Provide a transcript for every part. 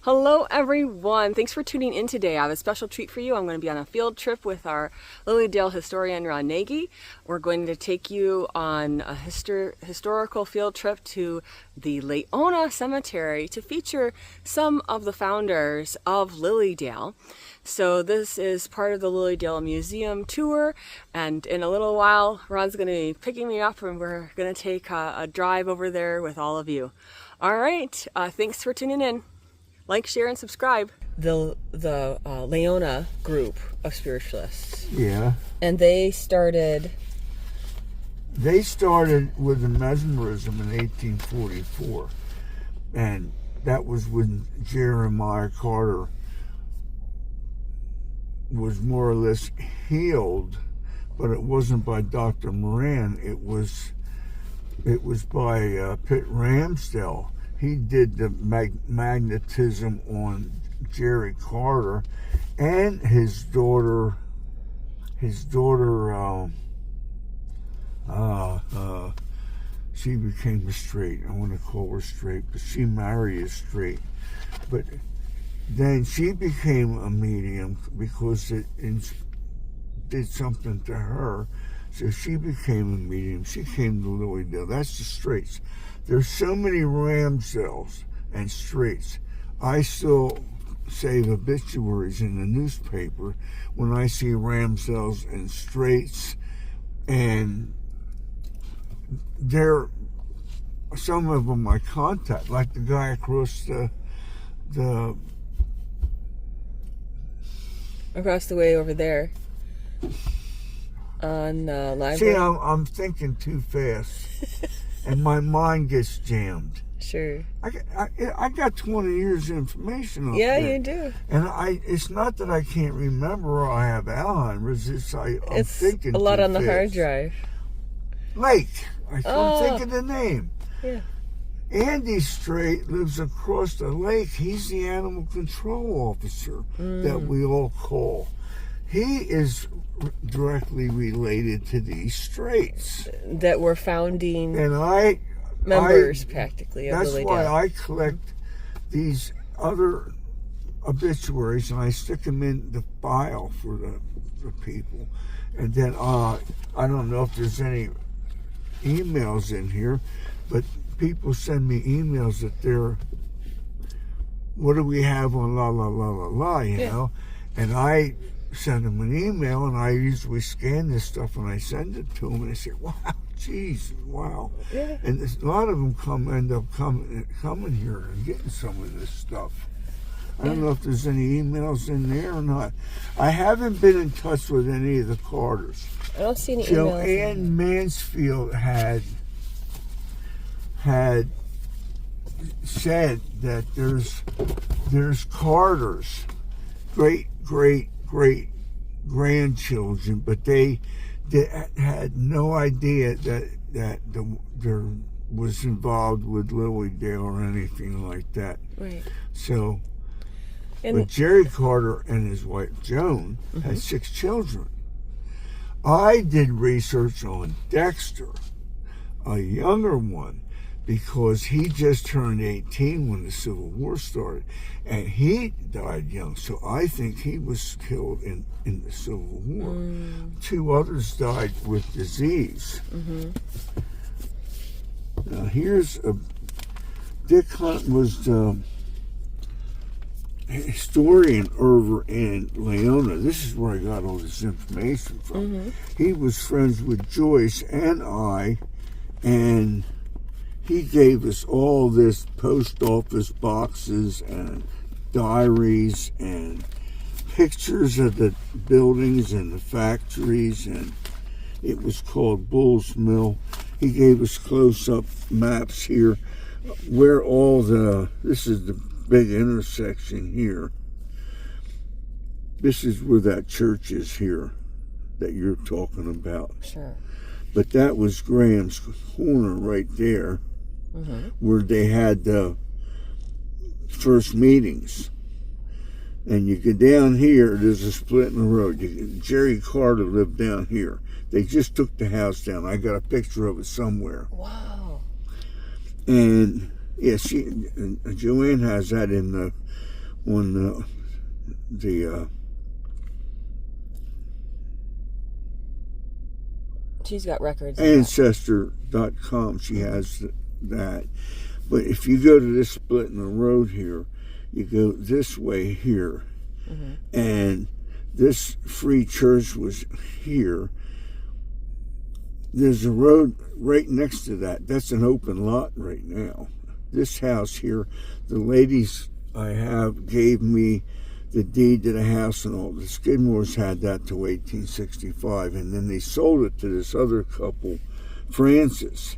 Hello everyone, thanks for tuning in today. I have a special treat for you. I'm going to be on a field trip with our Lilydale historian Ron Nagy. We're going to take you on a historical field trip to the Laona Cemetery to feature some of the founders of Lilydale. So this is part of the Lilydale Museum tour, and in a little while Ron's going to be picking me up and we're going to take a drive over there with all of you. All right, thanks for tuning in. Like, share, and subscribe. The Laona group of spiritualists. Yeah. And they started with the mesmerism in 1844. And that was when Jeremiah Carter was more or less healed, but it wasn't by Dr. Marion. It was by Pitt Ramsdell. He did the magnetism on Jerry Carter and his daughter, she became a straight. I want to call her straight, but she married a straight. But then she became a medium because it did something to her. So she became a medium. She came to Lilydale. That's the straights. There's so many Ramsdells and straights. I still save obituaries in the newspaper when I see Ramsdells and straights, and some of them I contact, like the guy across the way over there on library. See, I'm thinking too fast. And my mind gets jammed. Sure. I got 20 years of information on Yeah, there. you do. And it's not that I can't remember or I have Alzheimer's. I'm thinking a lot too on the fast. hard drive. Lake. I'm thinking the name. Yeah. Andy Strait lives across the lake. He's the animal control officer that we all call. He is directly related to these straights That were founding and members practically of that's Lilydale. why I collect these other obituaries and I stick them in the file for the people. And then I don't know if there's any emails in here, but people send me emails that what do we have on la la la la la, you know? And I send them an email, and I usually scan this stuff and I send it to them, and they say, "Wow, geez, wow!" Yeah. And a lot of them end up coming here and getting some of this stuff. I don't know if there's any emails in there or not. I haven't been in touch with any of the Carters. I don't see any emails. Joanne Mansfield had said that there's Carters, great grandchildren, but they had no idea that there was involved with Lilydale or anything like that. Right. So, but Jerry Carter and his wife Joan had 6 children. I did research on Dexter, a younger one, because he just turned 18 when the Civil War started, and he died young. So I think he was killed in the Civil War. 2 others died with disease. Now here's Dick Hunt was the historian over in Laona. This is where I got all this information from. He was friends with Joyce and I, and he gave us all this post office boxes and diaries and pictures of the buildings and the factories, and it was called Bull's Mill. He gave us close-up maps here where this is the big intersection here. This is where that church is here that you're talking about. Sure. But that was Graham's Corner right there, where they had the first meetings. And you go down here, there's a split in the road. Jerry Carter lived down here. They just took the house down. I got a picture of it somewhere. Wow. And yeah, Joanne has that in on She's got records. Ancestor.com. She has that. But if you go to this split in the road here, you go this way here, and this free church was here. There's a road right next to that. That's an open lot right now. This house here, the ladies I have gave me the deed to the house and all. The Skidmores had that till 1865, and then they sold it to this other couple, Francis.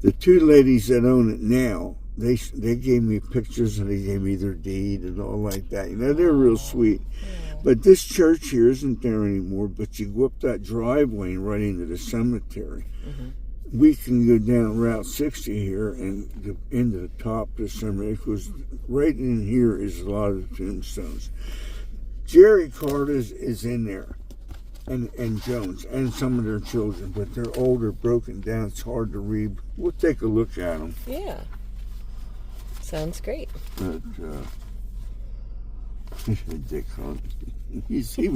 The two ladies that own it now, they gave me pictures and they gave me their deed and all like that. You know, they're real sweet. Yeah. But this church here isn't there anymore, but you go up that driveway and right into the cemetery. We can go down Route 60 here and go into the top of the cemetery, because right in here is a lot of the tombstones. Jerry Carter's is in there, and Jones, and some of their children, but they're older, broken down. It's hard to read. We'll take a look at them. Yeah. Sounds great. But, Dick Hunt, he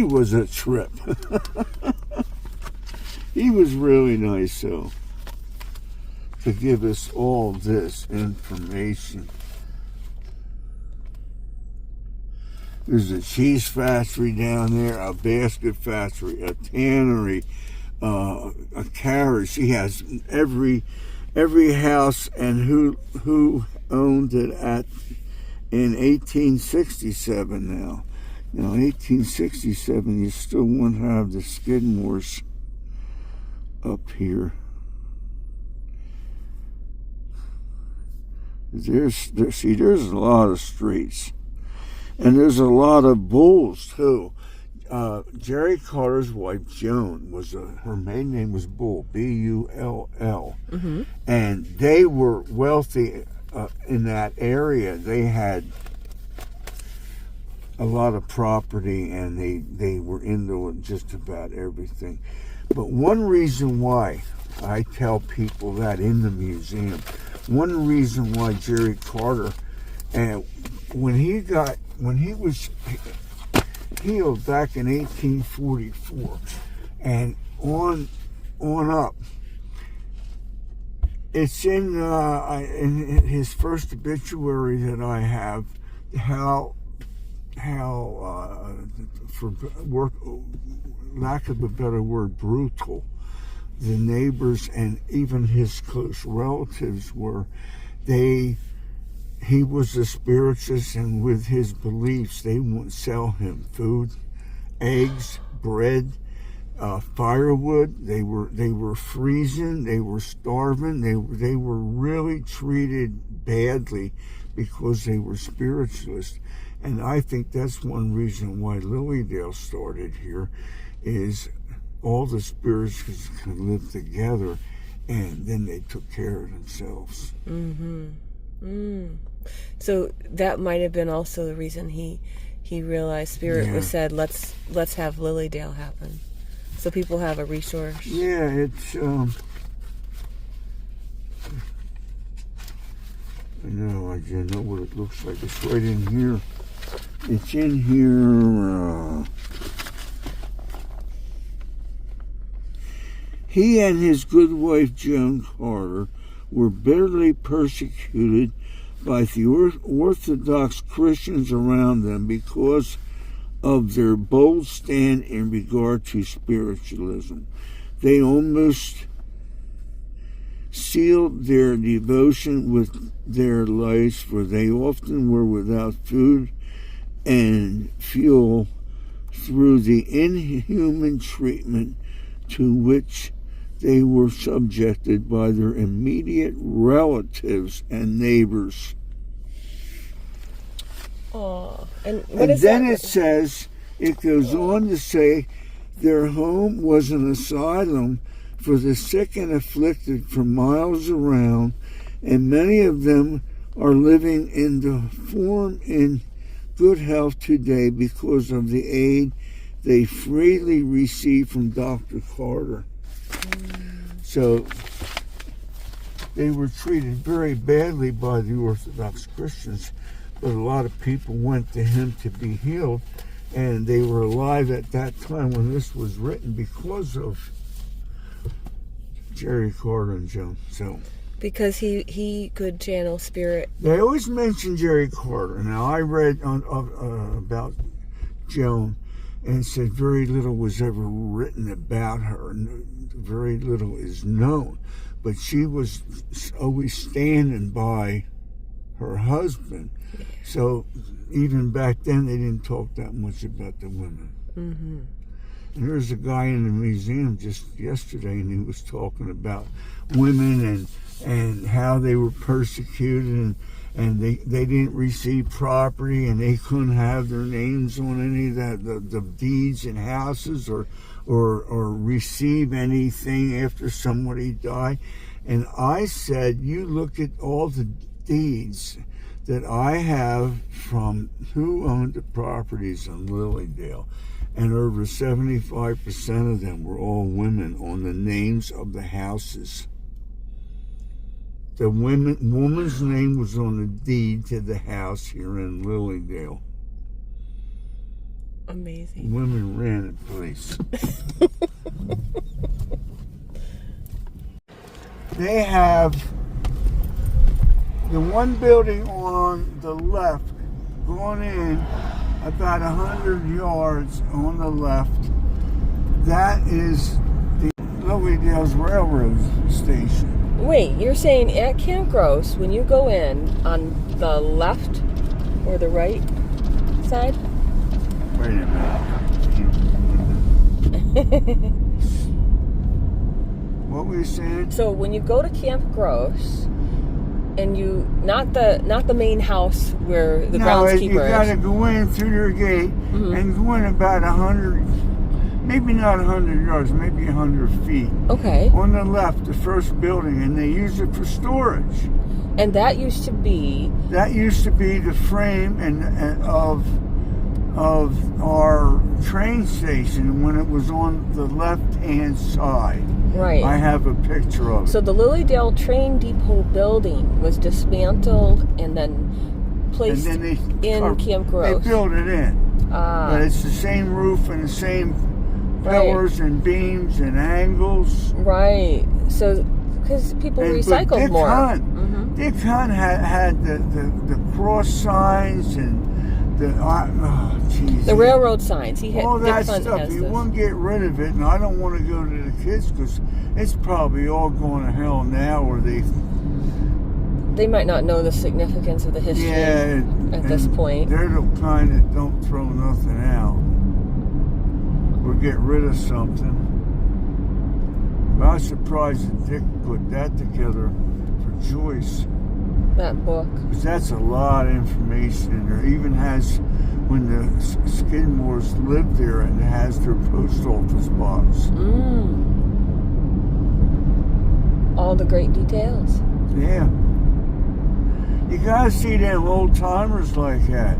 was a trip. He was really nice, though, to give us all this information. There's a cheese factory down there, a basket factory, a tannery, a carriage. He has every house and who owned it in 1867 now. You know, 1867, you still won't have the Skidmores up here. There's a lot of streets. And there's a lot of bulls, too. Jerry Carter's wife, Joan, her maiden name was Bull, B-U-L-L. And they were wealthy in that area. They had a lot of property, and they were into just about everything. But one reason why I tell people that in the museum, one reason why Jerry Carter, and when he was healed back in 1844 and on up, it's in his first obituary that I have, how for lack of a better word, brutal the neighbors and even his close relatives were. He was a spiritist, and with his beliefs, they wouldn't sell him food, eggs, bread, firewood. They were freezing. They were starving. They were really treated badly because they were spiritualists. And I think that's one reason why Lilydale started here, is all the spiritualists could live together, and then they took care of themselves. So that might have been also the reason he realized Spirit was said, let's have Lilydale happen, so people have a resource. Yeah, it's I know what it looks like. It's right in here. It's in here. He and his good wife Joan Carter were bitterly persecuted by the Orthodox Christians around them because of their bold stand in regard to spiritualism. They almost sealed their devotion with their lives, for they often were without food and fuel through the inhuman treatment to which they were subjected by their immediate relatives and neighbors. Oh, and then it goes on to say, their home was an asylum for the sick and afflicted for miles around, and many of them are living in good health today because of the aid they freely received from Dr. Carter. So they were treated very badly by the Orthodox Christians, but a lot of people went to him to be healed, and they were alive at that time when this was written because of Jerry Carter and Joan. So, because he could channel spirit. they always mention Jerry Carter. Now, I read about Joan, and it said very little was ever written about her. Very little is known. But she was always standing by her husband. Yeah. So even back then, they didn't talk that much about the women. Mm-hmm. And there was a guy in the museum just yesterday, and he was talking about women and how they were persecuted, and they didn't receive property, and they couldn't have their names on any of the deeds and houses or receive anything after somebody died. And I said, you look at all the deeds that I have from who owned the properties in Lilydale, and over 75% of them were all women on the names of the houses. The woman's name was on the deed to the house here in Lilydale. Amazing. Women ran the place. They have the one building on the left, going in about 100 yards on the left. That is the Lilydale's railroad station. Wait, you're saying at Camp Gross, when you go in on the left or the right side? Wait a minute. What were you saying? So when you go to Camp Gross, and you not the main house where the groundskeeper is. You got to go in through your gate and go in about 100, maybe not 100 yards, maybe 100 feet. Okay. On the left, the first building, and they use it for storage. And that used to be. That used to be the frame and of our train station when it was on the left-hand side. Right. I have a picture of it. So the Lilydale train depot building was dismantled and then placed in Camp Gross. They built it in. But it's the same roof and the same pillars and beams and angles. Right. So, because people recycled more. Dick Hunt had the cross signs and the railroad signs. He had all that stuff. He wouldn't get rid of it, and I don't want to go to the kids because it's probably all going to hell now. Or they might not know the significance of the history at this point. They're the kind that don't throw nothing out or get rid of something. But I was surprised that Dick put that together for Joyce. That book. Because that's a lot of information in there. It even has when the Skidmores lived there, and it has their post office box. All the great details. Yeah. You gotta see them old timers like that.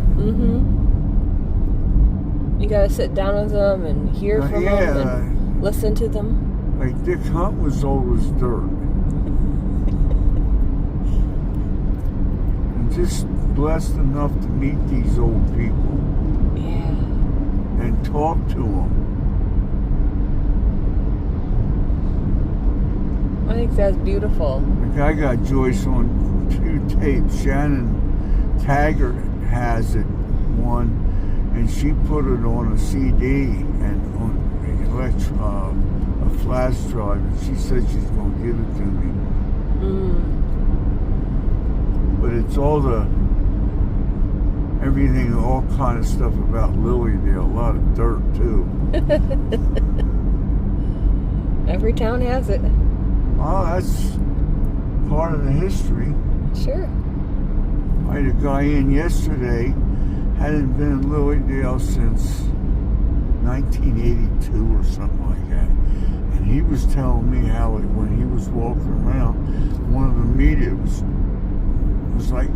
You gotta sit down with them and hear from them and listen to them. Like Dick Hunt was old as dirt. Just blessed enough to meet these old people. Yeah. And talk to them. I think that's beautiful. Like I got Joyce on 2 tapes. Shannon Taggart has it one, and she put it on a CD and on a flash drive, and she said she's going to give it to me. But it's all everything, all kind of stuff about Lilydale. A lot of dirt, too. Every town has it. Well, that's part of the history. Sure. I had a guy in yesterday, hadn't been in Lilydale since 1982 or something like that. And he was telling me how when he was walking around, one of the media was like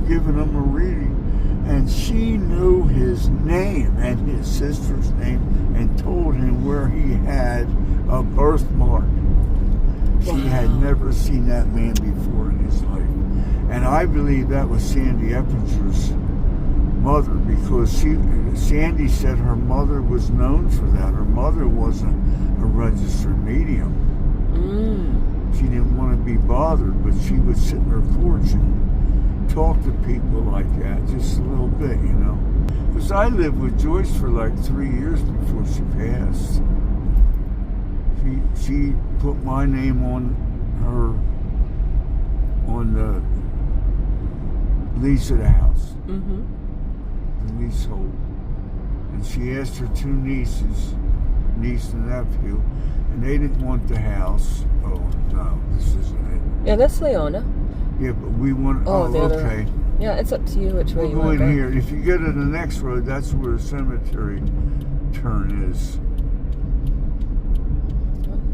giving him a reading, and she knew his name and his sister's name and told him where he had a birthmark. She had never seen that man before in his life. And I believe that was Sandy Eppinger's mother, because Sandy said her mother was known for that. Her mother wasn't a registered medium. She didn't want to be bothered, but she would sit in her porch and talk to people like that, just a little bit, you know. Because I lived with Joyce for like 3 years before she passed. She put my name on the lease of the house, the leasehold. And she asked her two nieces, niece and nephew, and they didn't want the house. Oh, no, this isn't it. Yeah, that's Laona. Yeah, but we want, okay. Yeah, it's up to you which way you want to go. We'll go in here. If you go to the next road, that's where the cemetery turn is.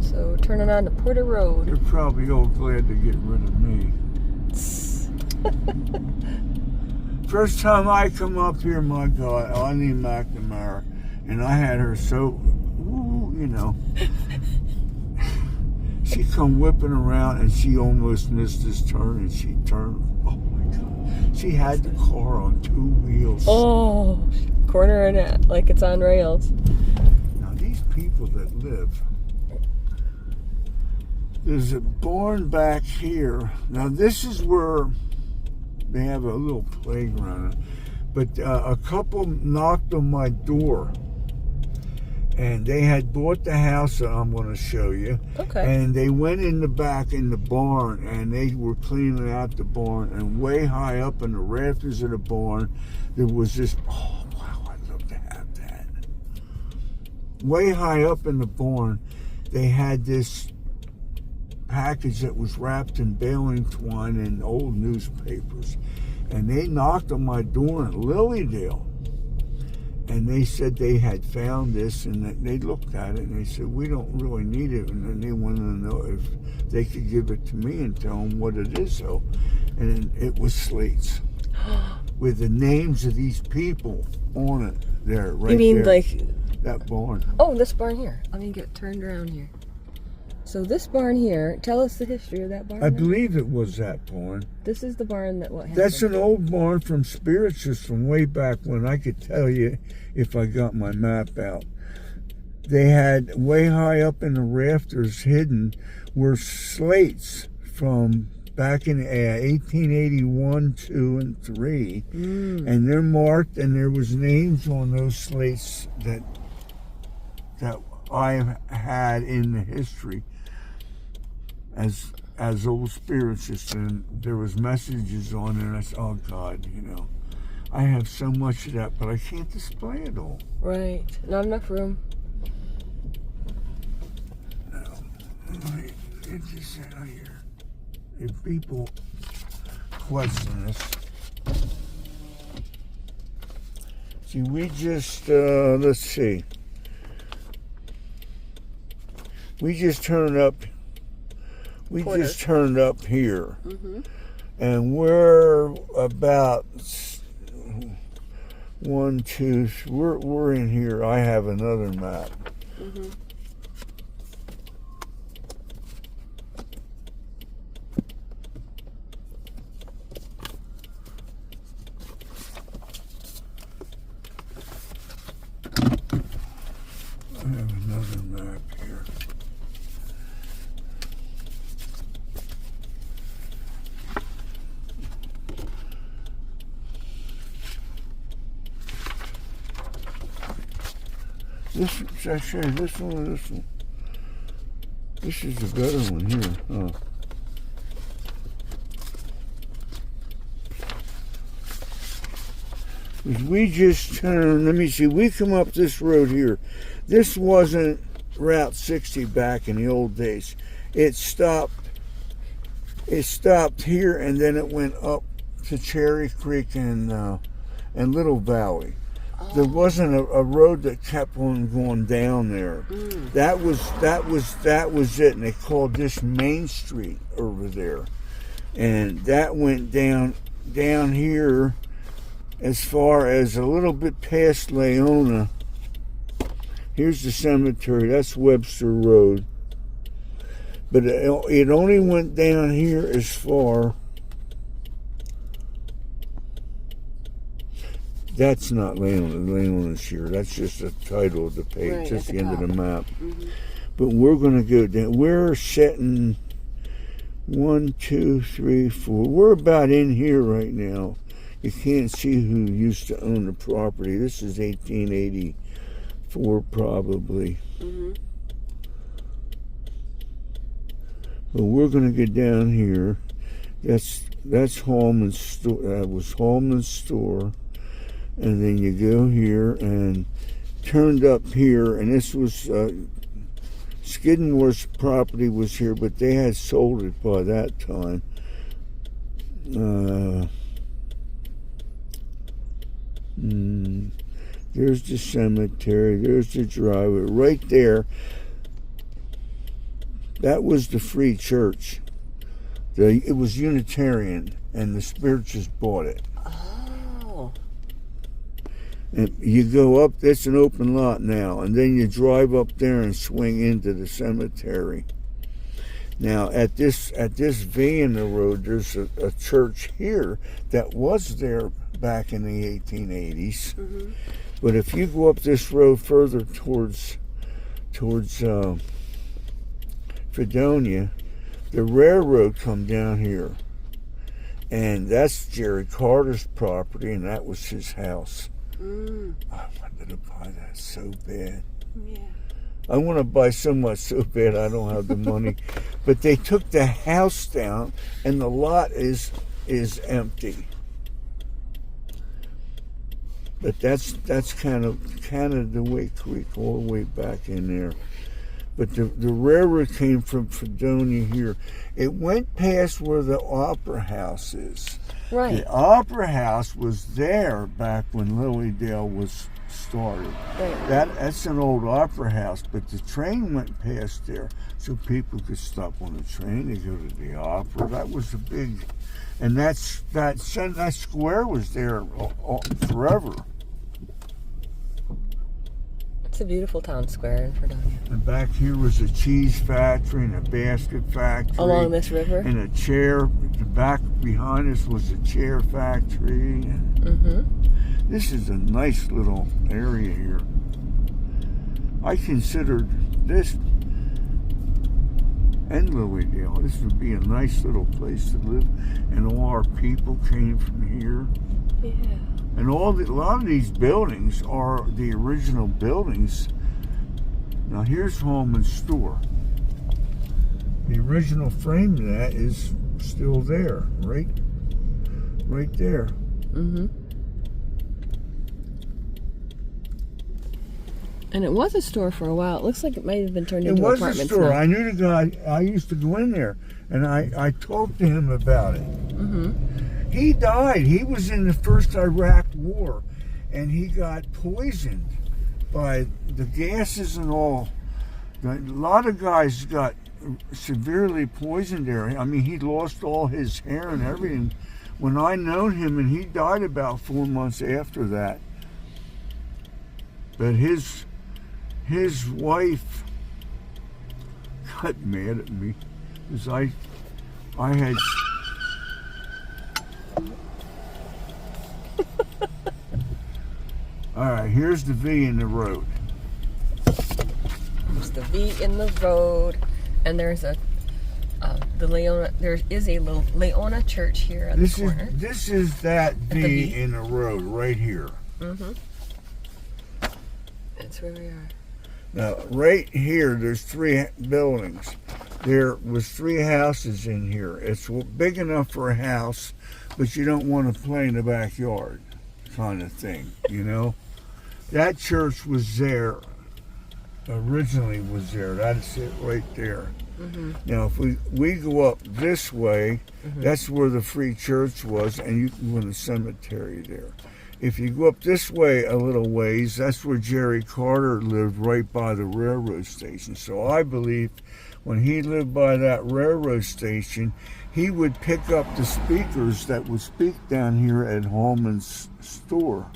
So turning on to Porter Road. You're probably all glad to get rid of me. First time I come up here, my God, Eileen McNamara, and I had her so, you know. She come whipping around and she almost missed this turn, and she turned. Oh my God. She had the car on 2 wheels. Oh, cornering it like it's on rails. Now these people that live, there's a barn back here. Now this is where they have a little playground, but a couple knocked on my door, and they had bought the house that I'm going to show you. Okay. And they went in the back in the barn, and they were cleaning out the barn, and way high up in the rafters of the barn, there was this, oh wow, I'd love to have that. Way high up in the barn, they had this package that was wrapped in baling twine and old newspapers, and they knocked on my door in Lilydale, and they said they had found this, and they looked at it and they said, we don't really need it, and then they wanted to know if they could give it to me and tell them what it is. So, and it was slates with the names of these people on it there, right. You mean there, like that barn? Oh, this barn here. Let me get turned around here. So this barn here, tell us the history of that barn. I believe it was that barn. This is the barn that what happened? That's an old barn from spiritualists from way back when. I could tell you if I got my map out. They had way high up in the rafters hidden were slates from back in 1881, 2, and 3. And they're marked, and there was names on those slates that I had in the history as old spiritualists, and there was messages on there, and I said, oh God, you know, I have so much of that, but I can't display it all. Right, not enough room. No, it's just out here. If people question this, see, we just, let's see. We just turned up here, and we're about we're in here. I have another map. I have another map here. Should I show you this one or this one? This is the better one here, huh? Because we just turned, let me see, we come up this road here. This wasn't Route 60 back in the old days. It stopped here, and then it went up to Cherry Creek and Little Valley. There wasn't a road that kept on going down there. That was it, and they called this Main Street over there, and that went down here as far as a little bit past Laona. Here's the cemetery. That's Webster Road. But it only went down here as far. That's not Laona. Laona's here. That's just the title of the page. Right, Just at the end top. of the map. Mm-hmm. But we're going to go down. We're setting 1, 2, 3, 4. We're about in here right now. You can't see who used to own the property. This is 1884 probably. Mm-hmm. But we're going to get down here. That's Hallman's store. That was Hallman's store. And then you go here and turned up here. And this was Skidmore's property was here, but they had sold it by that time. There's the cemetery. There's the driveway. Right there. That was the Free Church. It was Unitarian, and the Spiritualists bought it. Oh. And you go up, that's an open lot now, and then you drive up there and swing into the cemetery. Now, at this V in the road, there's a church here that was there back in the 1880s. Mm-hmm. But if you go up this road further towards Fredonia, the railroad come down here, and that's Jerry Carter's property, and that was his house. I wanted to buy that so bad. Yeah. I want to buy so much so bad I don't have the money. But they took the house down, and the lot is empty. But that's kind of the way Creek all the way back in there. But the railroad came from Fredonia here. It went past where the Opera House is. Right. The Opera House was there back when Lilydale was started. Right. That's an old opera house, but the train went past there, so people could stop on the train to go to the opera. That was a big, and that square was there forever. It's a beautiful town square in Fredonia. And back here was a cheese factory and a basket factory. Along this river? And a chair. The back behind us was a chair factory. Mm-hmm. This is a nice little area here. I considered this and Lilydale. This would be a nice little place to live. And all our people came from here. Yeah. And a lot of these buildings are the original buildings. Now here's Hallman's store. The original frame of that is still there, right there. Mm-hmm. And it was a store for a while. It looks like it might have been turned into apartments. It was a store. Now. I knew the guy. I used to go in there, and I talked to him about it. Mm-hmm. He died. He was in the first Iraq War, and he got poisoned by the gases and all. A lot of guys got severely poisoned there. I mean, he lost all his hair and everything. When I known him, and he died about 4 months after that. But his wife got mad at me because I had. All right, here's the V in the road. There's the V in the road, and there's a Laona. There is a little Laona church here at the corner. This is that V in the road right here. Mm-hmm. That's where we are. Now, right here, there's 3 buildings. There was 3 houses in here. It's big enough for a house, but you don't want to play in the backyard, kind of thing, you know? That church was there, originally was there. That's it right there. Mm-hmm. Now, if we go up this way, mm-hmm. That's where the Free Church was, and you can go in the cemetery there. If you go up this way a little ways, that's where Jerry Carter lived, right by the railroad station. So I believe when he lived by that railroad station, he would pick up the speakers that would speak down here at Hallman's store,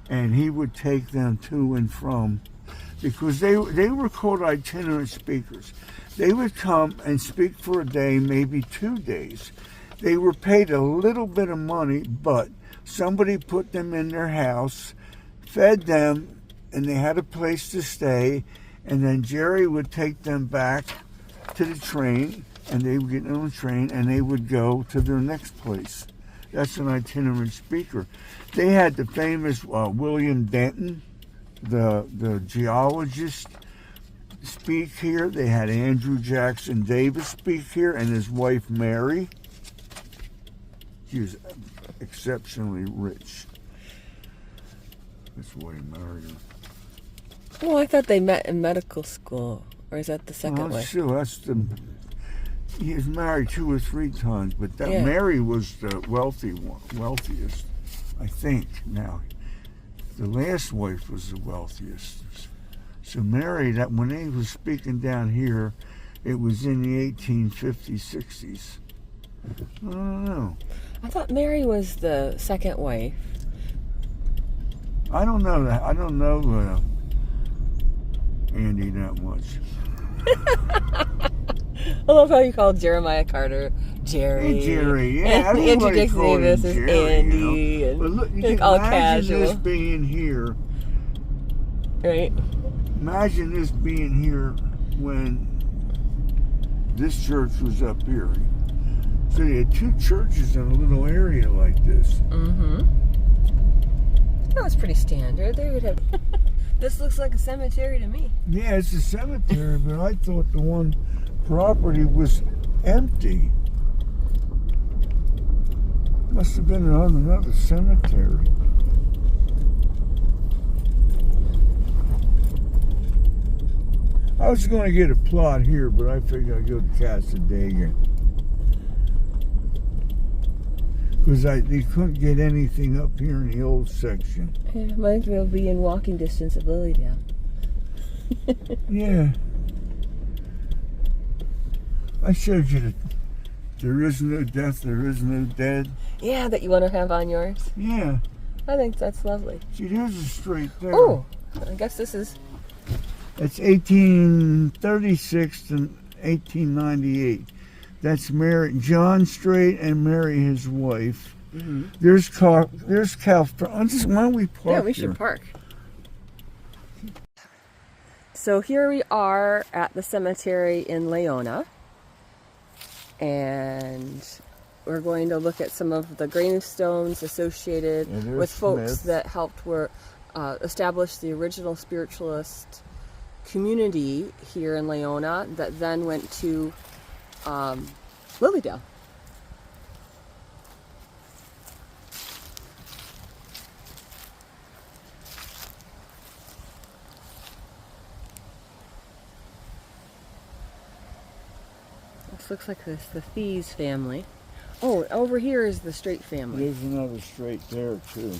and he would take them to and from because they were called itinerant speakers. They would come and speak for a day, maybe 2 days. They were paid a little bit of money, but somebody put them in their house, fed them, and they had a place to stay, and then Jerry would take them back to the train, and they would get on the train, and they would go to their next place. That's an itinerant speaker. They had the famous William Denton, the geologist, speak here. They had Andrew Jackson Davis speak here, and his wife Mary. She was exceptionally rich. That's why Marion. Well, I thought they met in medical school, or is that the second wife? Sure, that's the. He was married 2 or 3 times, but that Yeah. Mary was the wealthiest, I think. Now, the last wife was the wealthiest. So Mary, that when they was speaking down here, it was in the 1850s, 60s. I don't know. I thought Mary was the second wife. I don't know that. I don't know Andy that much. I love how you call Jeremiah Carter Jerry. Hey, Jerry, yeah. And Andrew Everybody Dixon called him Davis is Jerry, Andy. you know? And But look, you like can all imagine casual. this being here. Right? Imagine this being here when this church was up here. So you had 2 churches in a little area like this. Mm-hmm. That was pretty standard. They would have. This looks like a cemetery to me. Yeah, it's a cemetery, but I thought the one property was empty. Must have been on another cemetery. I was going to get a plot here, but I figured I'd go to Casadega. Because they couldn't get anything up here in the old section. Yeah, might as well be in walking distance of Lilydale. Yeah. I showed you that there is no death, there is no dead. Yeah, that you want to have on yours? Yeah. I think that's lovely. See, there's a street there. Oh, I guess this is... It's 1836 to 1898. That's John Strait and Mary, his wife. Mm-hmm. There's Cal. Why don't we park? Yeah, we should park. So here we are at the cemetery in Laona. And we're going to look at some of the gravestones associated with folks that helped establish the original spiritualist community here in Laona that then went to Lilydale. This looks like the Thies family. Oh, over here is the Strait family. There's another Strait there too.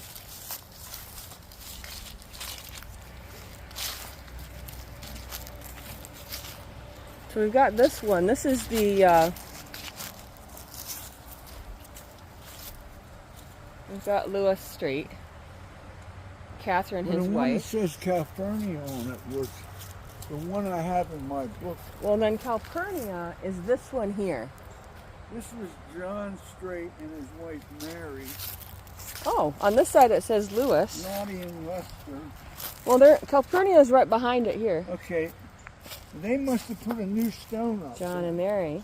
So we've got this one. This is the, we've got Lewis Strait. Catherine, his wife. The one that wife. says Calpurnia on it was the one I have in my book. Well, then Calpurnia is this one here. This was John Strait and his wife Mary. Oh, on this side it says Lewis. Lottie and Lester. Well, Calpurnia is right behind it here. Okay. They must have put a new stone up. John and Mary.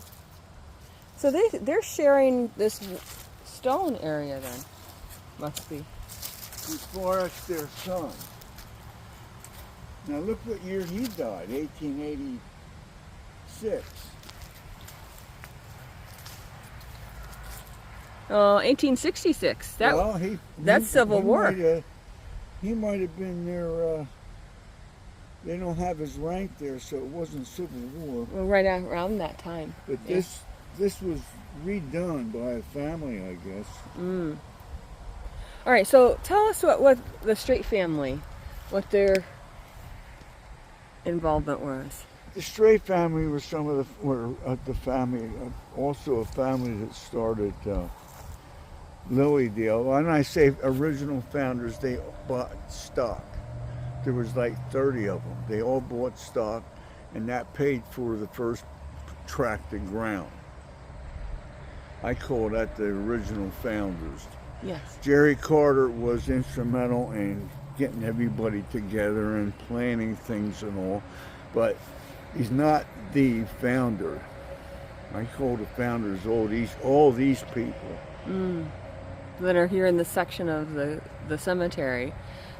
So they're sharing this stone area then. Must be. Before us, their son. Now look what year he died, 1886. Oh, 1866. That's Civil War. He might have been there. They don't have his rank there, so it wasn't Civil War. Well, right around that time. But yeah. this was redone by a family, I guess. Mm. All right, so tell us what the Strait family, what their involvement was. The Strait family was the family, also a family that started Lilydale. When I say original founders, they bought stock. There was like 30 of them. They all bought stock, and that paid for the first tract of ground. I call that the original founders. Yes. Jerry Carter was instrumental in getting everybody together and planning things and all, but he's not the founder. I call the founders all these people. That are here in this section of the cemetery.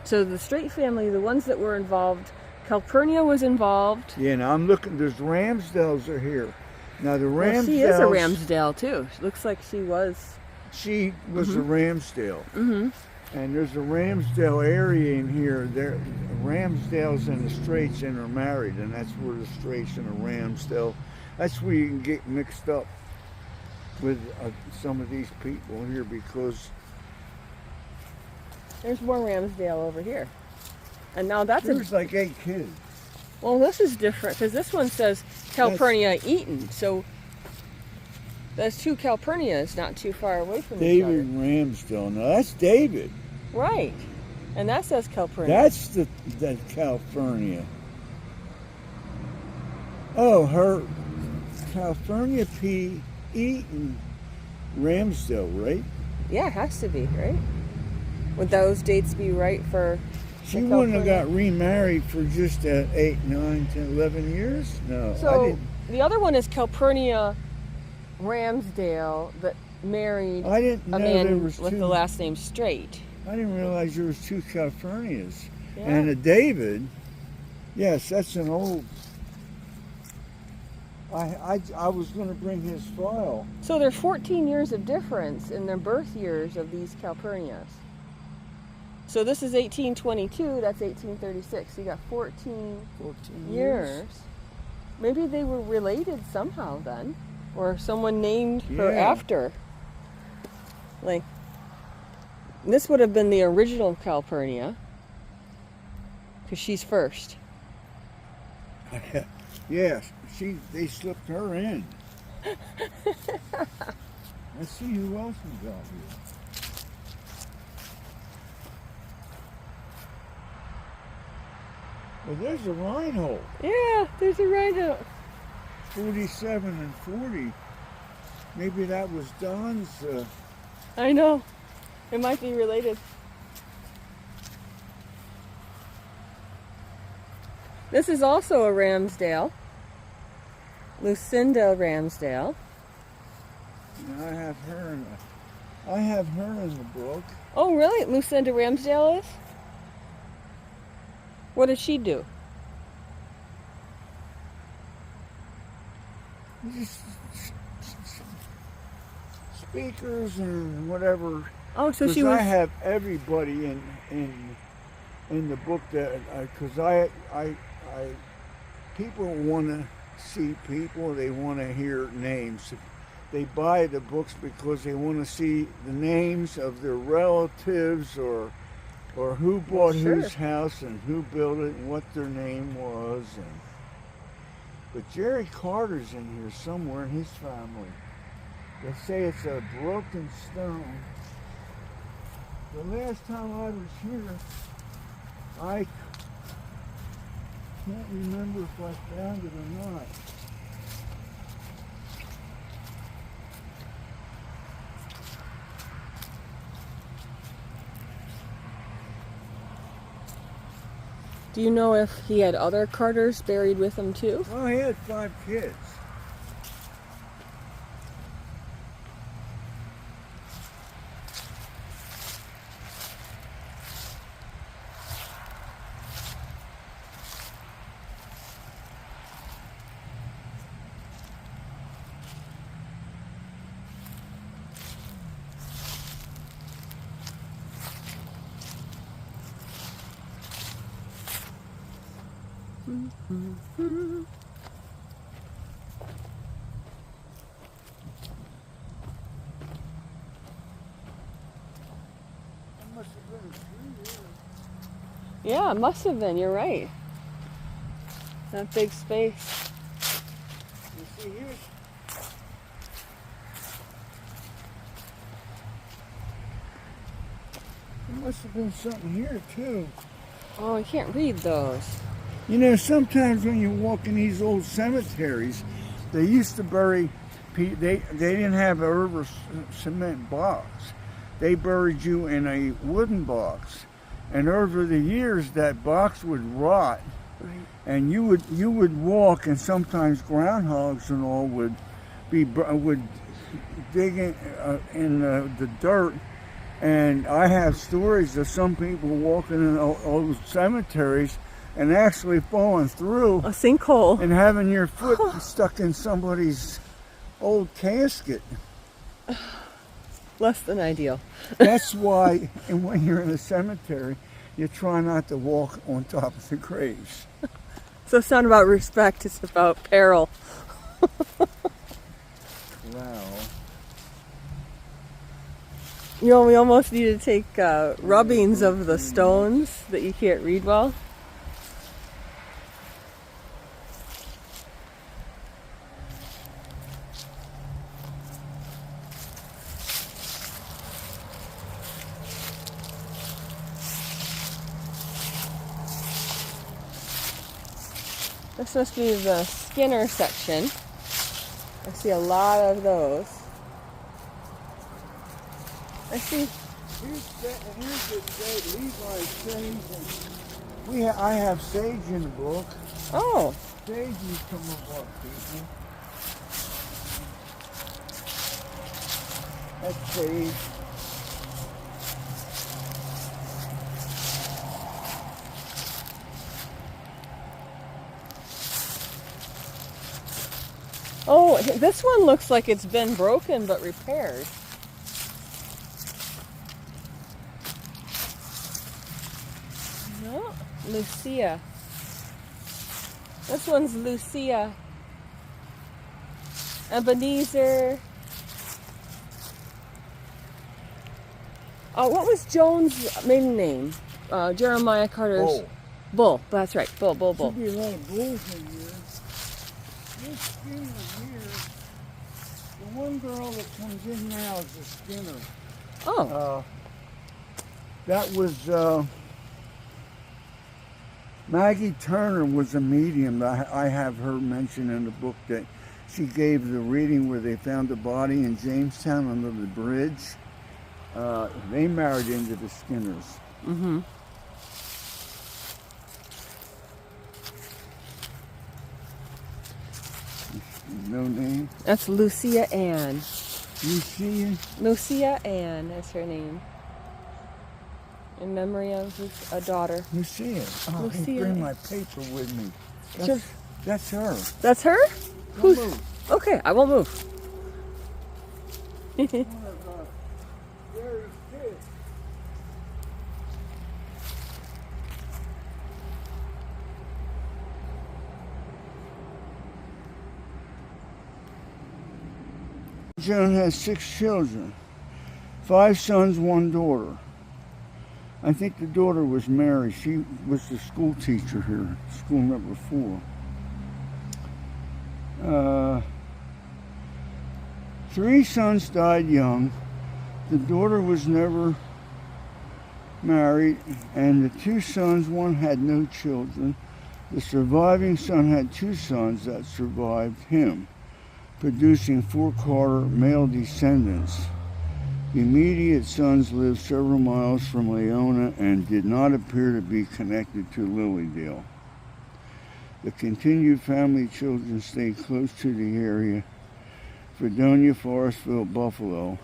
So the Straight family, the ones that were involved, Calpurnia was involved. Yeah, now I'm looking, there's Ramsdells are here. Now the Ramsdells... Well, she is a Ramsdell too. She looks like she was... She was a Ramsdell. Mm-hmm. And there's a Ramsdell area in here. There, Ramsdells and the Straights intermarried, and that's where the Straights and the Ramsdell, that's where you can get mixed up with some of these people here, because there's more Ramsdale over here. And now that's there's like 8 kids. Well, this is different, because this one says Calpurnia Eaton, so that's 2 Calpurnias not too far away from each other. David Ramsdell. Now that's David. Right. And that says Calpurnia. That's the Calpurnia. Oh, her Calpurnia P. Eaton Ramsdell, right? Yeah, it has to be, right? Would those dates be right for... She wouldn't have got remarried for just 8, 9, 10, 11 years? No, so I didn't. The other one is Calpurnia Ramsdale that married a man with the last name Straight. I didn't realize there was 2 Calpurnias. Yeah. And a David, yes, that's an old... I was going to bring his file. So there are 14 years of difference in their birth years of these Calpurnias. So this is 1822, that's 1836. So you got 14 years. Maybe they were related somehow then. Or someone named her after. Like, this would have been the original Calpurnia. Because she's first. Yes, they slipped her in. Let's see who else we got here. Well, there's a Reinhold. Yeah, there's a Reinhold. 47 and 40. Maybe that was Don's. I know. It might be related. This is also a Ramsdale. Lucinda Ramsdale. And I have her in the book. Oh, really? Lucinda Ramsdale is? What did she do? Just speakers and whatever. Oh, so she was... I have everybody in the book that because people want to see people, they want to hear names. They buy the books because they want to see the names of their relatives or who bought whose house and who built it and what their name was. But Jerry Carter's in here somewhere in his family. They say it's a broken stone. The last time I was here, I can't remember if I found it or not. Do you know if he had other Carters buried with him too? Well, he had 5 kids. Yeah, it must have been. You're right. That big space. You see here? There must have been something here too. Oh, I can't read those. You know, sometimes when you walk in these old cemeteries, they used to bury, they didn't have a river cement box. They buried you in a wooden box. And over the years, that box would rot. Right. And you would walk, and sometimes groundhogs and all would dig in the dirt. And I have stories of some people walking in old cemeteries and actually falling through A sinkhole. and having your foot stuck in somebody's old casket. Less than ideal. That's why, and when you're in a cemetery, you try not to walk on top of the graves. So it's not about respect, it's about peril. Wow. You know, we almost need to take rubbings of the stones that you can't read well. This must be the Skinner section. I see a lot of those. I see. Here's the Levi's sage. I have sage in the book. Oh, Sage used to move up, people. That's sage. oh, this one looks like it's been broken but repaired. No, Lucia. This one's Lucia. Ebenezer. What was Joan's maiden name? Jeremiah Carter's. Bull. Bull. That's right. Bull. Should be a lot of bulls in here. This Skinner here, the one girl that comes in now is a Skinner. Oh. That was Maggie Turner was a medium. I have her mentioned in the book that she gave the reading where they found the body in Jamestown under the bridge. They married into the Skinners. Mm-hmm. No name? That's Lucia Ann. Lucia? Lucia Ann is her name. In memory of a daughter. Lucia. Oh, Lucia. I bring my paper with me. That's her. That's her? Don't Who's? move. Okay, I won't move. One of Gary's kids. Joan has 6 children, 5 sons, 1 daughter. I think the daughter was Mary. She was the school teacher here, school number 4. 3 sons died young. The daughter was never married, and the 2 sons, one had no children. The surviving son had 2 sons that survived him, producing 4 Carter male descendants. The immediate sons lived several miles from Laona and did not appear to be connected to Lilydale. The continued family children stayed close to the area, Fredonia, Forestville, Buffalo,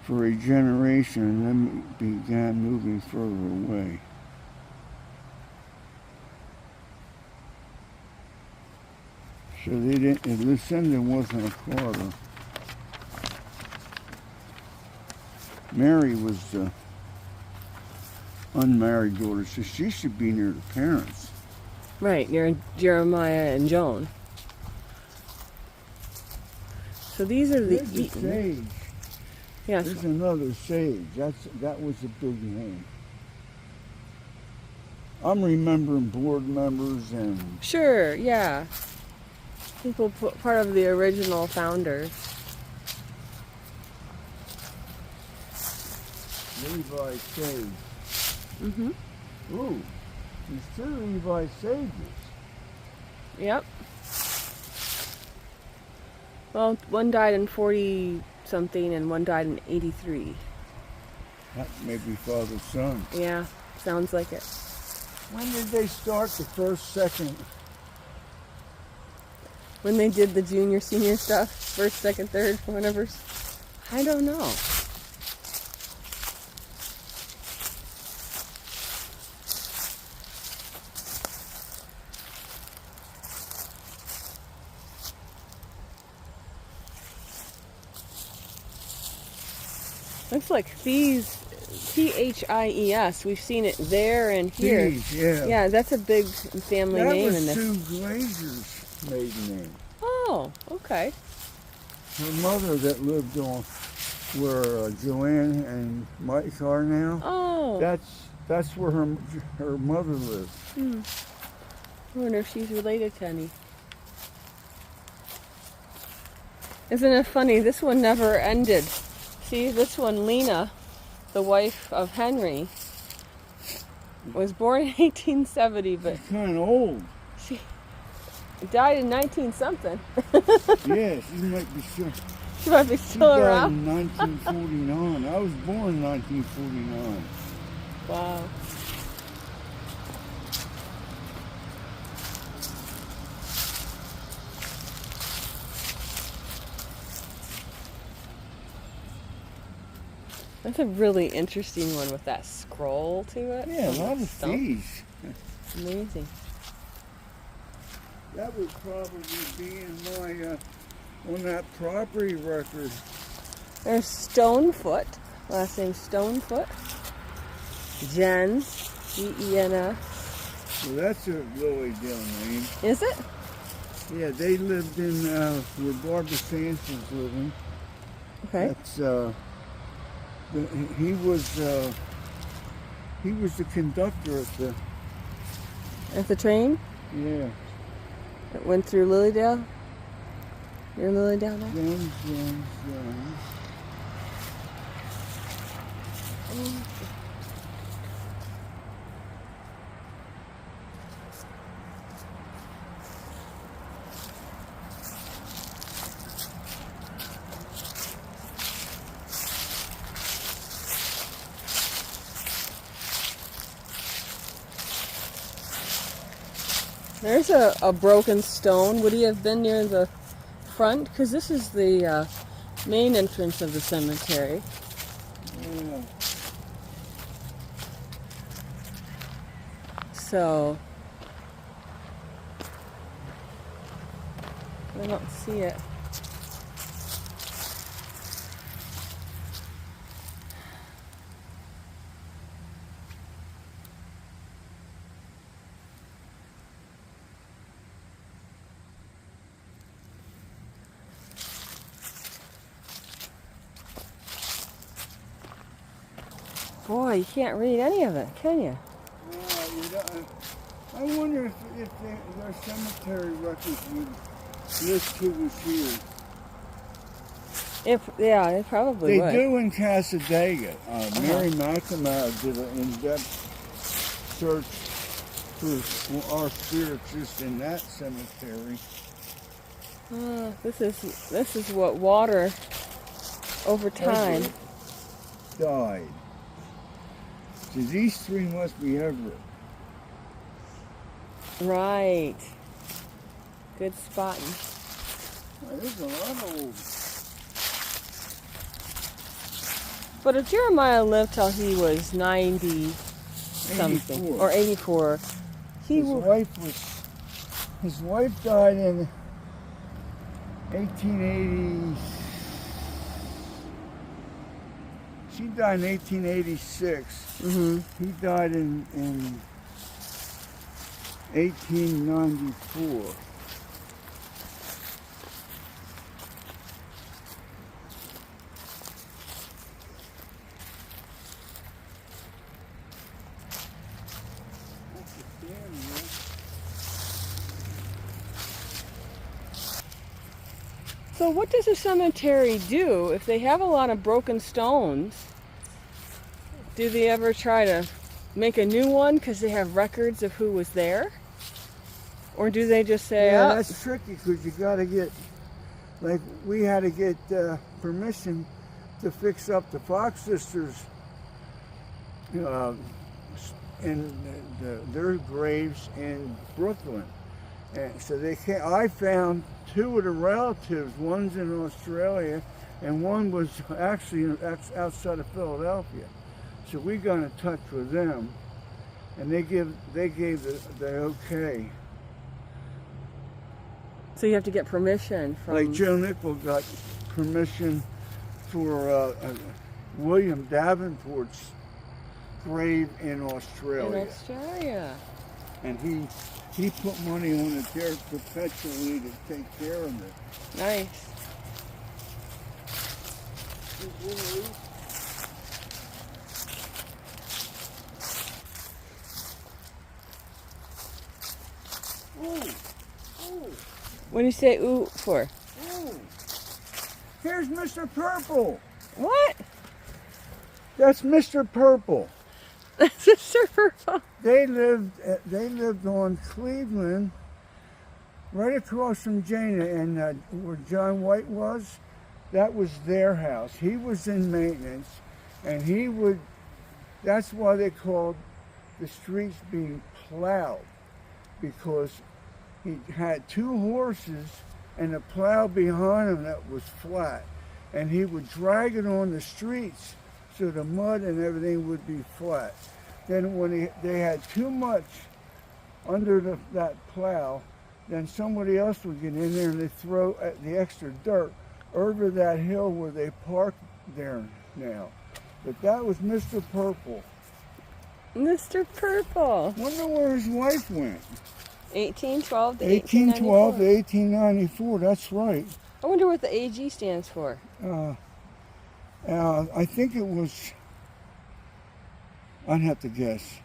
for a generation, and then began moving further away. So they didn't, Lucinda wasn't a Carter. Mary was the unmarried daughter, so she should be near the parents. Right, near Jeremiah and Joan. So these are the There's a sage. Yes. There's another sage. That was a big name. I'm remembering board members and Sure, yeah. People part of the original founders. Levi sage. Mm-hmm. Ooh, There's 2 Levi sages. Yep. Well, one died in 40 something and one died in 83. That may be father son. Yeah, sounds like it. When did they start the first, second? When they did the junior, senior stuff, first, second, third, whatever. I don't know. Looks like Thies, Thies. We've seen it there and here. Thies, yeah. Yeah, that's a big family name in this. That was Sue Glazer's maiden name. Oh, okay. Her mother that lived on where Joan and Mike are now. Oh. That's where her mother lived. I wonder if she's related to any. Isn't it funny? This one never ended. See, this one, Lena, the wife of Henry, was born in 1870, but she's kind of old. She died in 19-something. Yeah, she might be still. She might be still around. She died in 1949. I was born in 1949. Wow. That's a really interesting one with that scroll to it. Yeah, a lot of fees. Amazing. That would probably be in my on that property record. There's Stonefoot. Last name Stonefoot. Jens, G-E-N-S. Well, that's a Lily Dale name. Is it? Yeah, they lived in where Barbara Sanson's living. Okay. That's he was the conductor At the train? Yeah. It went through Lilydale? Near Lilydale now? Joan. There's a broken stone. Would he have been near the front? Because this is the main entrance of the cemetery. Yeah. So, I don't see it. Boy, you can't read any of it, can you? I wonder if their cemetery records would list who was here. Yeah, they probably would. They do in Casadega. Mary McNamara did an in-depth search for our spirits just in that cemetery. This is what water over time Died. So these 3 must be Everett. Right. Good spotting. There's a lot of old. But if Jeremiah lived till he was 90 something 84. or 84, his wife died in 1880. She died in 1886. Mm-hmm. He died in 1894. So what does a cemetery do if they have a lot of broken stones? Do they ever try to make a new one because they have records of who was there? Or do they just say, yeah, oh, that's tricky because you got to get, like we had to get permission to fix up the Fox sisters in their graves in Brooklyn. And so they can't. I found two of the relatives. One's in Australia, and one was actually outside of Philadelphia. So we got in touch with them, and they gave the okay. so you have to get permission from... Like Joe Nickel got permission for William Davenport's grave in Australia. In Australia. And he put money on it there perpetually to take care of it. Nice. What do you say ooh for? Ooh. Here's Mr. Purple. What? That's Mr. Purple. That's Mr. Purple. They lived on Cleveland, right across from Jana, and where John White was, that was their house. He was in maintenance, and that's why they called the streets being plowed, because he had two horses and a plow behind him that was flat, and he would drag it on the streets so the mud and everything would be flat. Then when they had too much under that plow, then somebody else would get in there and they'd throw the extra dirt over that hill where they park there now. But that was Mr. Purple. Mr. Purple. Wonder where his wife went. 1812 to 1812 to 1894. 1894, that's right. I wonder what the AG stands for. I think it was, I'd have to guess.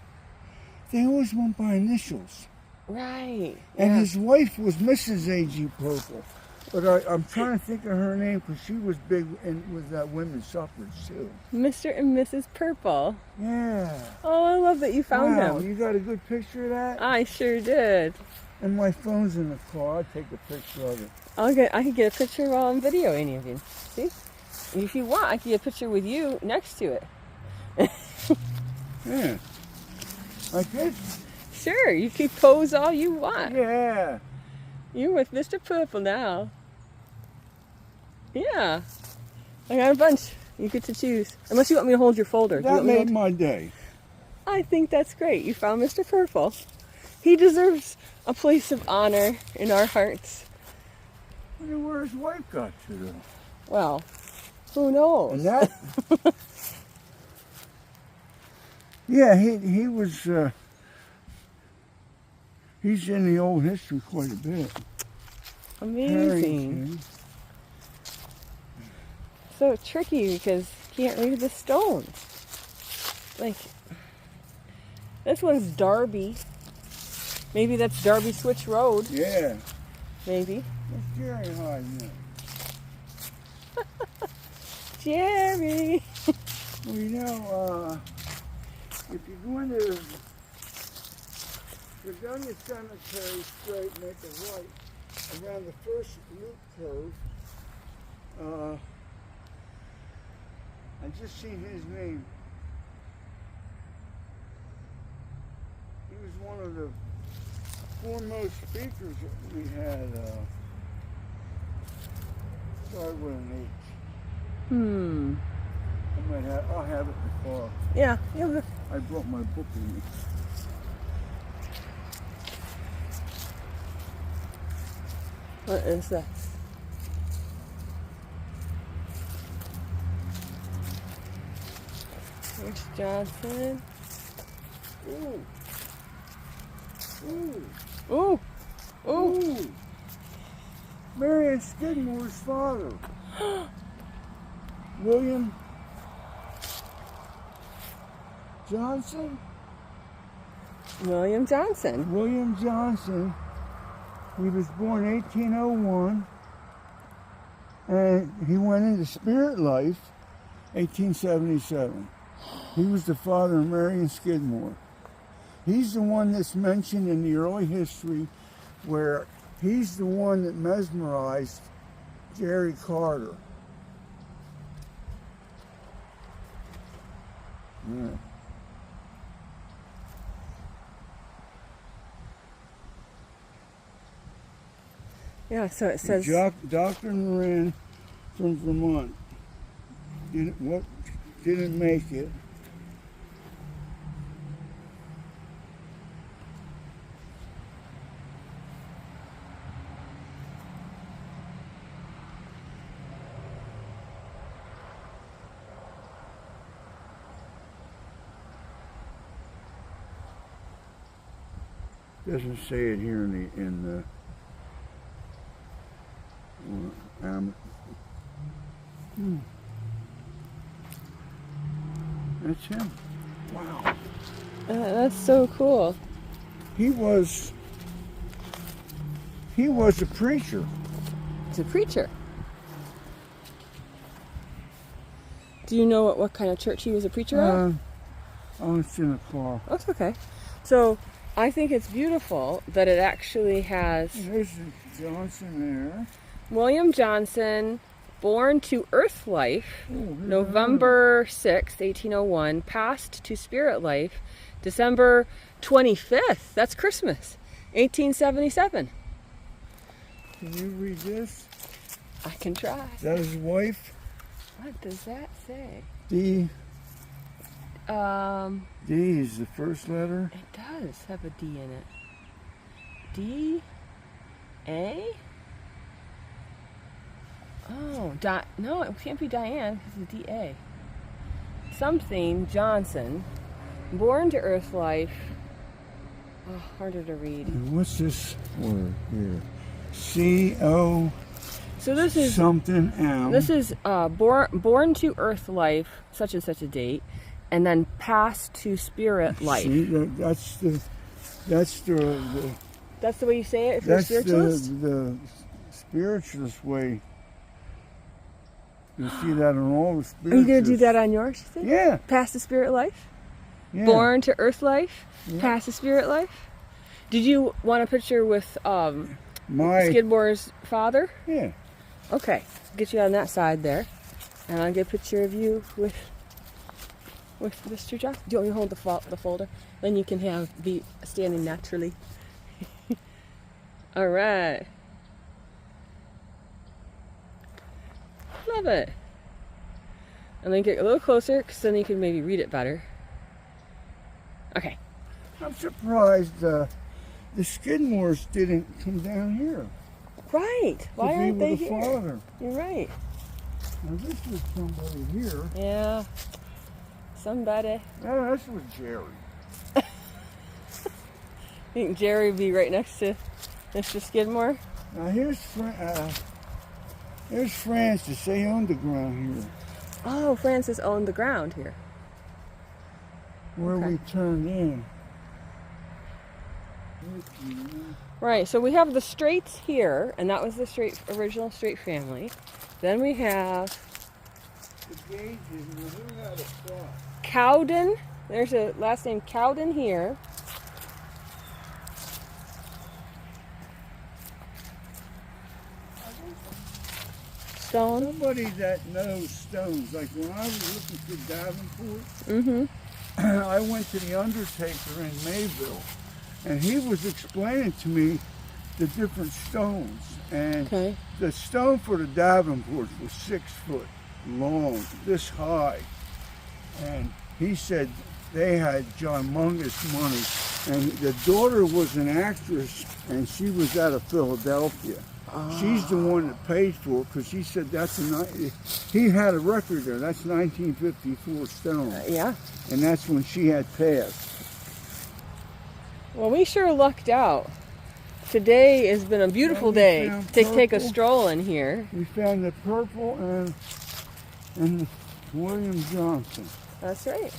They always went by initials. Right. And yeah. his wife was Mrs. A.G. Purple. But I'm trying to think of her name because she was big with women's suffrage too. Mr. and Mrs. Purple. Yeah. Oh, I love that you found Wow, him. you got a good picture of that? I sure did. And my phone's in the car. I'll take a picture of it. I can get a picture while I'm videoing you. See? And if you want, I can get a picture with you next to it. Yeah. Like this? Sure, you can pose all you want. Yeah. You're with Mr. Purple now. Yeah. I got a bunch. You get to choose. Unless you want me to hold your folder. That made my day. I think that's great. You found Mr. Purple. He deserves a place of honor in our hearts. I wonder where his wife got to though. Well, who knows? And that... yeah, he was... he's in the old history quite a bit. Amazing. So tricky because you can't read the stones. Like, this one's Darby. Maybe that's Darby Switch Road. Yeah. Maybe. That's Jerry hiding there. Jerry! Well, you know, if you go into Fredonia Cemetery straight, make a right, around the first loop curve, I just seen his name. He was one of the foremost speakers that we had. Started with an H. I'll have it in the car. Yeah. I brought my book with me. What is that? There's Johnson. Ooh. Ooh. Ooh. Ooh. Ooh. Marion Skidmore's father. William Johnson? William Johnson. William Johnson. He was born 1801, and he went into spirit life 1877. He was the father of Marion Skidmore. He's the one that's mentioned in the early history where he's the one that mesmerized Jerry Carter. Yeah. Yeah, so it says... Dr. Moran from Vermont didn't make it. Doesn't say it here in the That's him. Wow. That's so cool. He was a preacher. He's a preacher. Do you know what kind of church he was a preacher at? Oh, it's in the car. Oh, it's okay. So I think it's beautiful that it actually has... There's Johnson there. William Johnson, born to earth life, November 6th, 1801, passed to spirit life, December 25th, that's Christmas, 1877. Can you read this? I can try. Is that his wife? What does that say? D. D is the first letter. It does have a D in it. D. A. Oh, no, it can't be Diane because it's D.A. Something Johnson, born to earth life. Oh, harder to read. And what's this word here? C-O. So this is something M. This is born to earth life, such and such a date, and then passed to spirit life. See, that's the way you say it if you're a spiritualist? The spiritualist way. You see that on all the spiritualists. Are you going to do that on yours, you think? Yeah. Past to spirit life? Yeah. Born to earth life? Yeah. Past to spirit life? Did you want a picture with Skidmore's father? Yeah. Okay. Get you on that side there. And I'll get a picture of you with Mr. Johnson. Do you want me to hold the folder? Then you can be standing naturally. All right. Love it. And then get a little closer, because then you can maybe read it better. Okay. I'm surprised the Skidmores didn't come down here. Right. Why aren't they here? Father. You're right. Now this was somebody here. Yeah. Somebody. No, this was Jerry. I think Jerry would be right next to Mr. Skidmore. Now here's Francis. They owned the ground here. Oh, Francis owned the ground here. Where we turned in. Right, so we have the Straights here, and that was the original Straight family. Then we have the Gages, who had a spot? Cowden. There's a last name Cowden here. Stone. Somebody that knows stones. Like when I was looking for Davenport, I went to the undertaker in Mayville, and he was explaining to me the different stones. And the stone for the Davenport was 6 foot long, this high. And he said they had ginormous money. And the daughter was an actress, and she was out of Philadelphia. She's the one that paid for it, because he said he had a record there. That's 1954 stone. Yeah. And that's when she had passed. Well, we sure lucked out. Today has been a beautiful day to take a stroll in here. We found the purple and the William Johnson. That's right.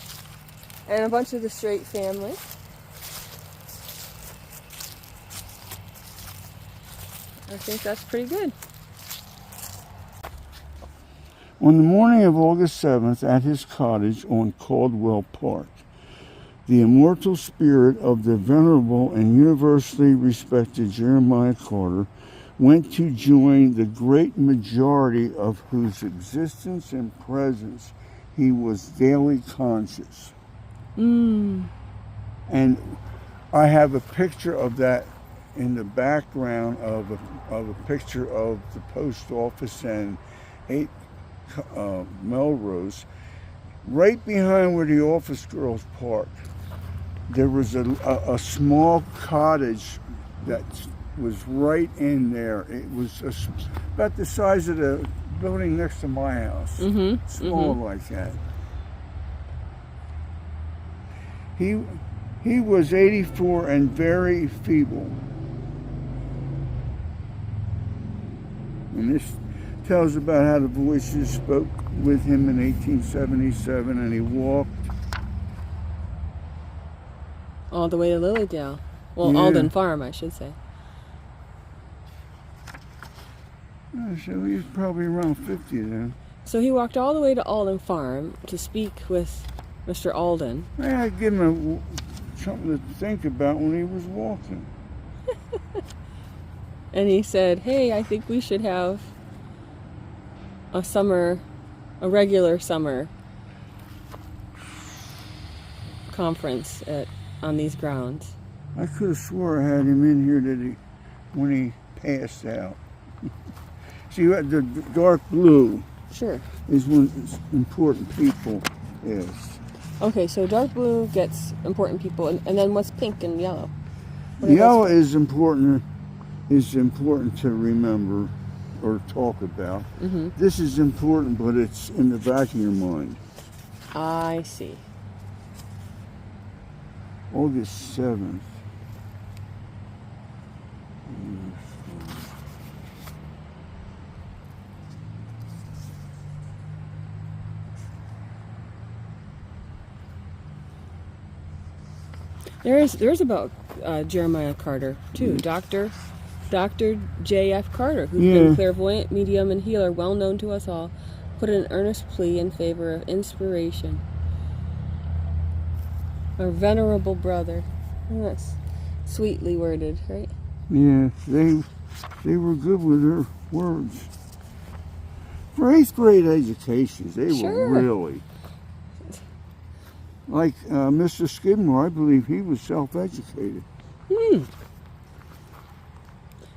And a bunch of the Straight family. I think that's pretty good. On the morning of August 7th, at his cottage on Caldwell Park, The immortal spirit of the venerable and universally respected Jeremiah Carter went to join the great majority of whose existence and presence he was daily conscious. And I have a picture of that in the background of a picture of the post office and 8 Melrose. Right behind where the office girls parked, there was a small cottage that was right in there. It was about the size of the building next to my house. Small like that. He was 84 and very feeble. And this tells about how the voices spoke with him in 1877, and he walked all the way to Lilydale. Well, Yeah. Alden Farm, I should say. So he was probably around 50 then. So he walked all the way to Alden Farm to speak with Mr. Alden. I give him something to think about when he was walking. And he said, hey, I think we should have a regular summer conference on these grounds. I could have swore I had him in here when he passed out. See, the dark blue Sure. is when important people is. Okay, so dark blue gets important people, and then what's pink and yellow? What are Yellow those? is important to remember or talk about. This is important, but it's in the back of your mind. I see. August 7th. There's about Jeremiah Carter too, Dr. J.F. Carter, who's been clairvoyant, medium, and healer, well known to us all, put an earnest plea in favor of inspiration. Our venerable brother. Oh, that's sweetly worded, right? Yeah, they were good with their words. For 8th grade educations, they were really. Like Mr. Skidmore, I believe he was self-educated.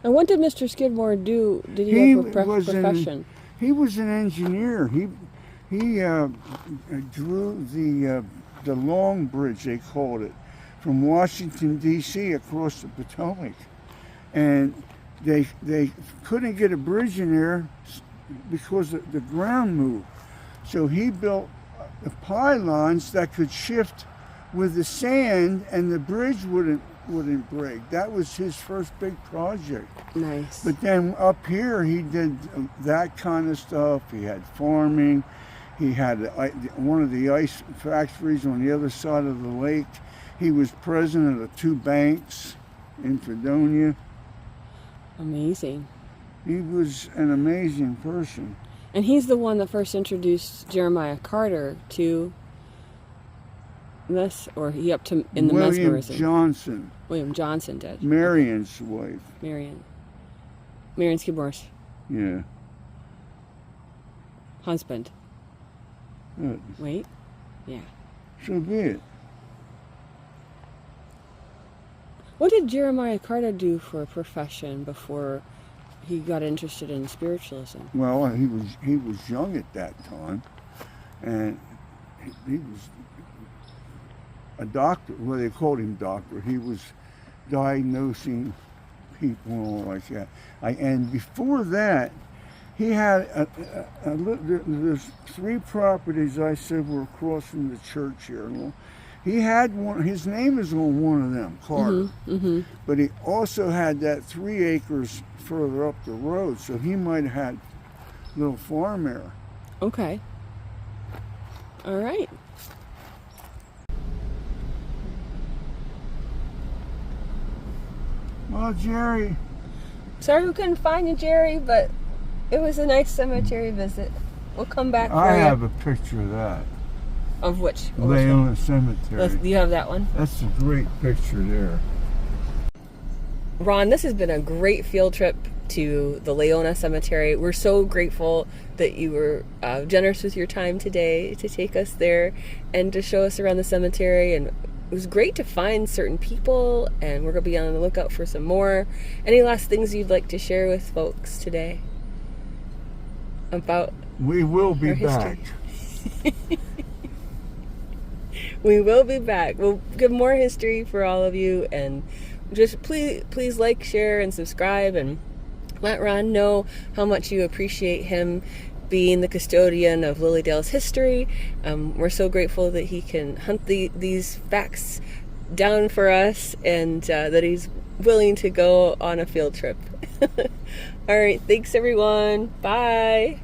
And what did Mr. Skidmore do? Did he have a profession? He was an engineer. He drew the Long Bridge, they called it, from Washington, D.C. across the Potomac. And they couldn't get a bridge in there because the ground moved. So he built the pylons that could shift with the sand, and the bridge wouldn't break. That was his first big project. Nice. But then up here, he did that kind of stuff. He had farming. He had one of the ice factories on the other side of the lake. He was president of 2 banks in Fredonia. Amazing. He was an amazing person. And he's the one that first introduced Jeremiah Carter to this, or he up to in the mesmerism. William Johnson did. Marion's wife. Marion Skidmore's Yeah. husband. Good. Wait. Yeah. So be it. What did Jeremiah Carter do for a profession before he got interested in spiritualism? Well, he was young at that time, and he was a doctor. Well, they called him doctor. He was diagnosing people and all like that. And before that, he had there's 3 properties I said were across from the church here. He had one. His name is on one of them, Carter. But he also had that 3 acres further up the road, so he might have had a little farm there. Okay. All right. Well, Jerry. Sorry we couldn't find you, Jerry, but it was a nice cemetery visit. We'll come back for I you. have a picture of that. Of which? Laona Cemetery. You have that one? That's a great picture there. Ron, this has been a great field trip to the Laona Cemetery. We're so grateful that you were generous with your time today to take us there and to show us around the cemetery. And it was great to find certain people, and we're going to be on the lookout for some more. Any last things you'd like to share with folks today about We will be back. We will be back. We'll give more history for all of you, and just please like, share, and subscribe, and let Ron know how much you appreciate him being the custodian of Lilydale's history. We're so grateful that he can hunt these facts down for us, and that he's willing to go on a field trip. All right, thanks everyone. Bye.